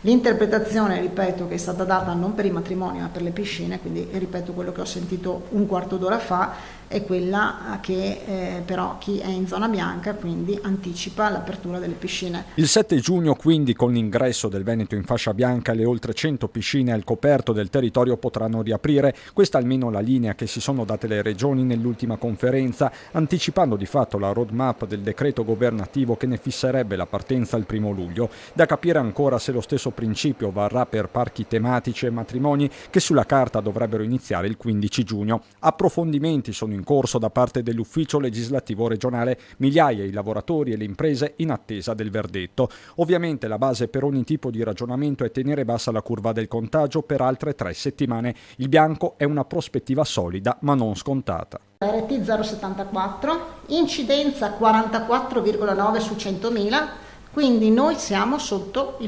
L'interpretazione, ripeto, che è stata data non per i matrimoni ma per le piscine, quindi ripeto quello che ho sentito un quarto d'ora fa, è quella che però chi è in zona bianca quindi anticipa l'apertura delle piscine. Il 7 giugno quindi, con l'ingresso del Veneto in fascia bianca, le oltre 100 piscine al coperto del territorio potranno riaprire. Questa almeno la linea che si sono date le regioni nell'ultima conferenza, anticipando di fatto la roadmap del decreto governativo che ne fisserebbe la partenza il 1 luglio. Da capire ancora se lo stesso principio varrà per parchi tematici e matrimoni che sulla carta dovrebbero iniziare il 15 giugno. Approfondimenti sono in corso da parte dell'ufficio legislativo regionale, migliaia i lavoratori e le imprese in attesa del verdetto. Ovviamente la base per ogni tipo di ragionamento è tenere bassa la curva del contagio per altre 3 settimane. Il bianco è una prospettiva solida ma non scontata. RT 0,74, incidenza 44,9 su 100.000, quindi noi siamo sotto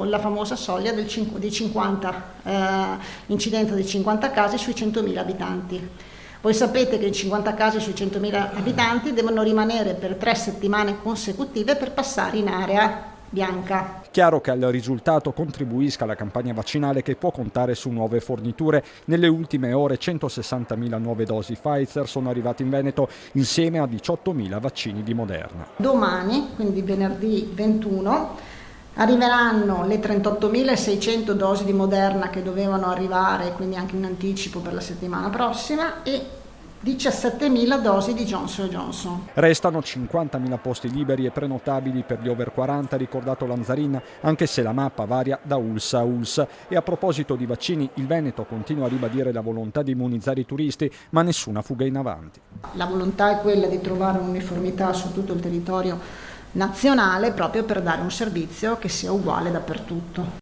la famosa soglia di 50, incidenza di 50 casi sui 100.000 abitanti. Voi sapete che i 50 casi sui 100.000 abitanti devono rimanere per 3 settimane consecutive per passare in area bianca. Chiaro che al risultato contribuisca la campagna vaccinale che può contare su nuove forniture. Nelle ultime ore 160.000 nuove dosi Pfizer sono arrivate in Veneto insieme a 18.000 vaccini di Moderna. Domani, quindi venerdì 21, arriveranno le 38.600 dosi di Moderna che dovevano arrivare, quindi anche in anticipo per la settimana prossima, e 17.000 dosi di Johnson & Johnson. Restano 50.000 posti liberi e prenotabili per gli over 40, ricordato Lanzarin, anche se la mappa varia da ULSS a ULSS. E a proposito di vaccini, il Veneto continua a ribadire la volontà di immunizzare i turisti, ma nessuna fuga in avanti. La volontà è quella di trovare un'uniformità su tutto il territorio nazionale proprio per dare un servizio che sia uguale dappertutto.